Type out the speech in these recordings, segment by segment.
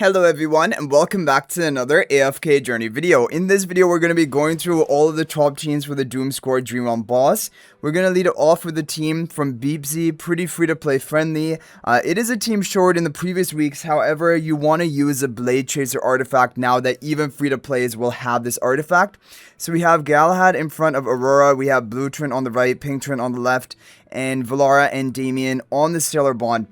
Hello everyone and welcome back to another AFK journey video. In this video we're going to be going through all of the top teams for the Doomscourge Dream Run boss. We're going to lead it off with the team from Beepsy, pretty free to play friendly. It is a team short in the previous weeks, however you want to use a Bladechaser artifact now that even free to plays will have this artifact. So we have Galahad in front of Aurora, we have Blue Trin on the right, Pink Trin on the left, and Valara and Damien on the Stellar Bond.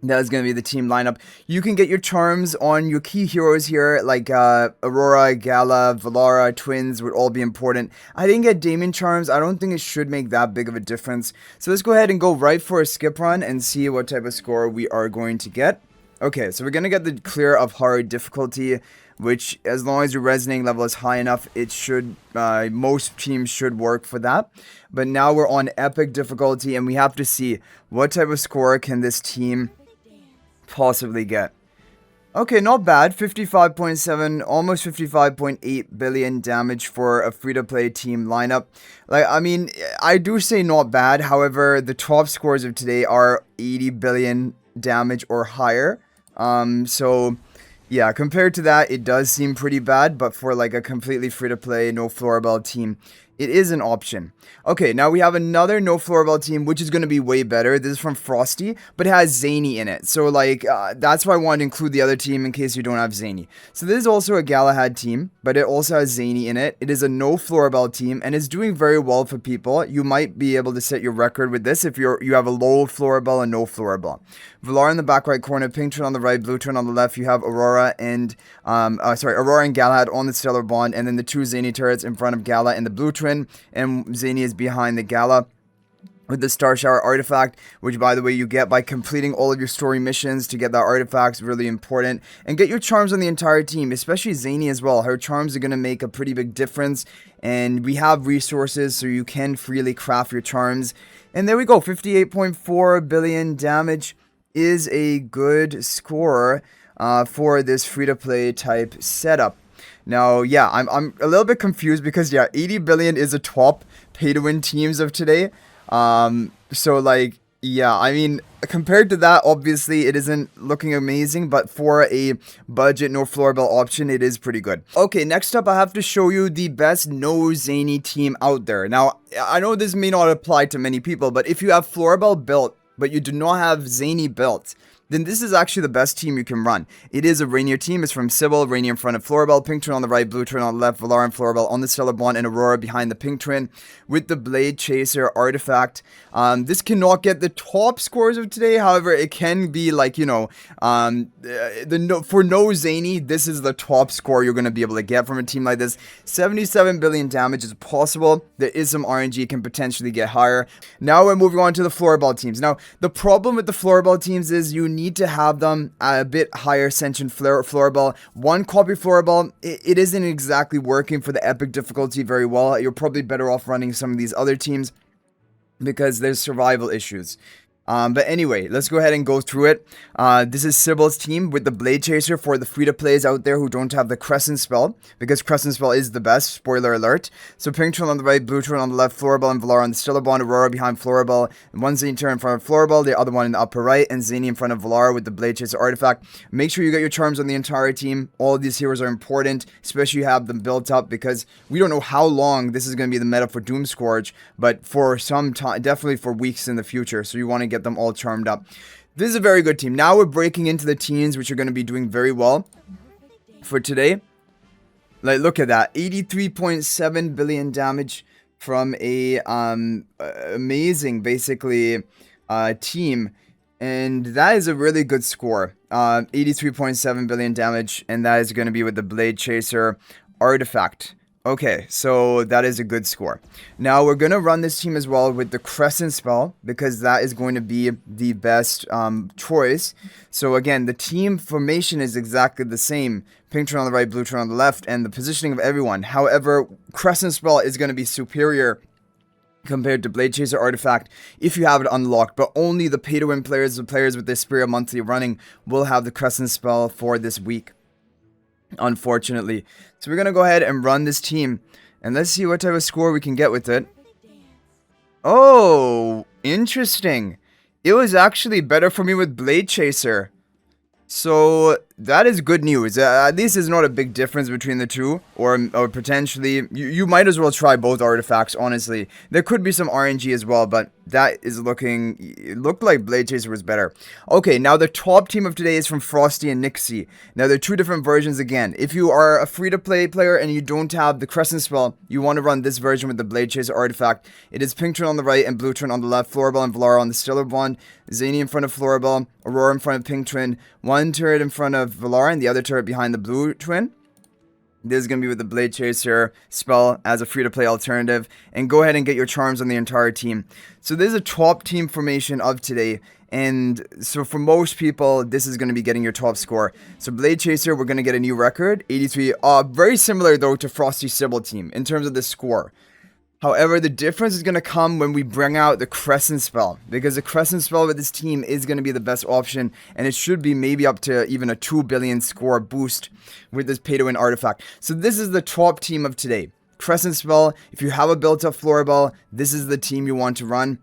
That is going to be the team lineup. You can get your charms on your key heroes here, like Aurora, Gala, Valara, Twins would all be important. I didn't get Damien charms. I don't think it should make that big of a difference. So let's go ahead and go right for a skip run and see what type of score we are going to get. Okay, so we're going to get the clear of hard difficulty, which as long as your resonating level is high enough, it should, most teams should work for that. But now we're on epic difficulty and we have to see what type of score can this team possibly get. Okay, not bad. 55.7, almost 55.8 billion damage for a free-to-play team lineup. Like, I mean, I do say not bad. However, the top scores of today are 80 billion damage or higher. So yeah, compared to that, it does seem pretty bad. But for like a completely free-to-play No-Florabelle team, it is an option. Okay, now we have another No-Florabelle team, which is going to be way better. This is from Frosty, but it has Zanie in it. So, like, that's why I wanted to include the other team in case you don't have Zanie. So, this is also a Galahad team, but it also has Zanie in it. It is a No-Florabelle team, and it's doing very well for people. You might be able to set your record with this if you have a low Florabelle and no Florabelle. Valar in the back right corner, Pink Trin on the right, Blue Trin on the left. You have Aurora and, Aurora and Galahad on the Stellar Bond, and then the two Zanie turrets in front of Gala and the Blue Trin, and Zanie is behind the Gala with the Star Shower artifact, which by the way you get by completing all of your story missions. To get that artifact is really important, and get your charms on the entire team, especially Zanie as well. Her charms are going to make a pretty big difference, and we have resources so you can freely craft your charms. And there we go, 58.4 billion damage is a good score for this free-to-play type setup. Now, yeah, I'm a little bit confused because, yeah, 80 billion is a top pay-to-win teams of today. So, like, yeah, I mean, compared to that, obviously, it isn't looking amazing, but for a budget No-Florabelle option, it is pretty good. Okay, next up, I have to show you the best No-Zanie team out there. Now, I know this may not apply to many people, but if you have Florabelle built, but you do not have Zanie built, then this is actually the best team you can run. It is a Rainier team. It's from Sybil, Rainier in front of Florabelle, Pink Trin on the right, Blue Trin on the left, Valar and Florabelle on the Stellar Bond, and Aurora behind the Pink Trin with the Bladechaser artifact. This cannot get the top scores of today. However, it can be like, you know, for No-Zanie, this is the top score you're going to be able to get from a team like this. 77 billion damage is possible. There is some RNG, can potentially get higher. Now we're moving on to the Florabelle teams. Now, the problem with the Florabelle teams is you need to have them at a bit higher ascension Florabelle. One copy Florabelle, it isn't exactly working for the epic difficulty very well. You're probably better off running some of these other teams because there's survival issues. But anyway, let's go ahead and go through it. This is Sybil's team with the Bladechaser for the free-to-plays out there who don't have the Crescent Spell, because Crescent Spell is the best, spoiler alert. So Pink Trin on the right, Blue Trin on the left, Florabelle and Valara on the Stellar Bond, Aurora behind Florabelle, and one Zanie turret in front of Florabelle, the other one in the upper right, and Zanie in front of Valara with the Bladechaser artifact. Make sure you get your charms on the entire team. All of these heroes are important, especially you have them built up, because we don't know how long this is going to be the meta for Doomscourge, but for some time, definitely for weeks in the future, so you want to get them all charmed up. This is a very good team. Now we're breaking into the teams, which are going to be doing very well for today. Like, look at that, 83.7 billion damage from a amazing, basically, team, and that is a really good score. 83.7 billion damage, and that is going to be with the Bladechaser artifact. Okay, so that is a good score. Now we're going to run this team as well with the Crescent Spell, because that is going to be the best choice. So again, the team formation is exactly the same. Pink Trin on the right, Blue Trin on the left, and the positioning of everyone. However, Crescent Spell is going to be superior compared to Bladechaser artifact if you have it unlocked, but only the pay-to-win players, the players with their Spirit monthly running, will have the Crescent Spell for this week, unfortunately. So we're going to go ahead and run this team, and let's see what type of score we can get with it. Oh, interesting. It was actually better for me with Bladechaser. So that is good news. At least there's not a big difference between the two, or potentially you might as well try both artifacts. Honestly, there could be some RNG as well, but that is looking. It looked like Bladechaser was better. Okay, now the top team of today is from Frosty and Nixie. Now there are two different versions again. If you are a free-to-play player and you don't have the Crescent Spell, you want to run this version with the Bladechaser artifact. It is pink turn on the right and blue turn on the left. Florabelle and Valara on the Stellar Bond. Zanie in front of Florabelle. Aurora in front of Pink Twin. One turret in front of Valara and the other turret behind the Blue Twin. This is going to be with the Bladechaser spell as a free-to-play alternative. And go ahead and get your charms on the entire team. So this is a top team formation of today. And so for most people, this is going to be getting your top score. So Bladechaser, we're going to get a new record. 83. Very similar though to Frosty Sybil team in terms of the score. However, the difference is going to come when we bring out the Crescent Spell, because the Crescent Spell with this team is going to be the best option, and it should be maybe up to even a 2 billion score boost with this pay-to-win artifact. So this is the top team of today. Crescent Spell, if you have a built-up Florabelle, this is the team you want to run.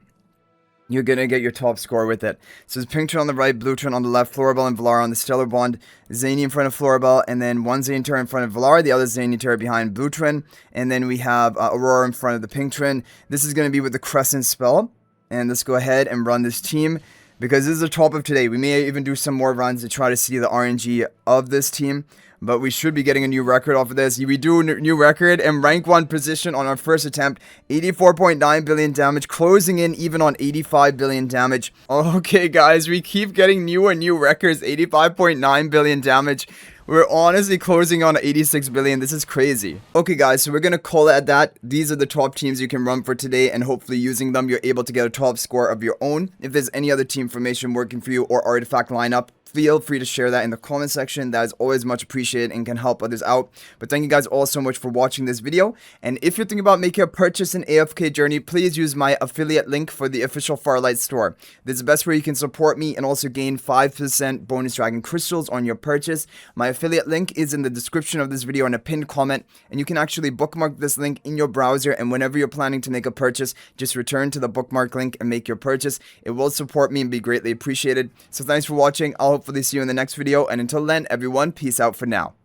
You're going to get your top score with it. So it's pink turn on the right, blue turn on the left, Florabelle and Valara on the Stellar Bond, Zanie in front of Florabelle, and then one Zanie turret in front of Valara, the other Zanie turret behind blue twin, and then we have Aurora in front of the pink twin. This is going to be with the Crescent Spell, and let's go ahead and run this team, because this is the top of today. We may even do some more runs to try to see the RNG of this team. But we should be getting a new record off of this. We do a new record and rank 1 position on our first attempt. 84.9 billion damage, closing in even on 85 billion damage. Okay, guys, we keep getting new and new records. 85.9 billion damage. We're honestly closing on 86 billion. This is crazy. Okay, guys, so we're going to call it at that. These are the top teams you can run for today, and hopefully using them, you're able to get a top score of your own. If there's any other team formation working for you or artifact lineup, feel free to share that in the comment section. That is always much appreciated and can help others out. But thank you guys all so much for watching this video. And if you're thinking about making a purchase in AFK Journey, please use my affiliate link for the official Farlight store. This is the best way you can support me and also gain 5% bonus dragon crystals on your purchase. My affiliate link is in the description of this video in a pinned comment. And you can actually bookmark this link in your browser. And whenever you're planning to make a purchase, just return to the bookmark link and make your purchase. It will support me and be greatly appreciated. So thanks for watching. I'll hopefully see you in the next video, and until then, everyone, peace out for now.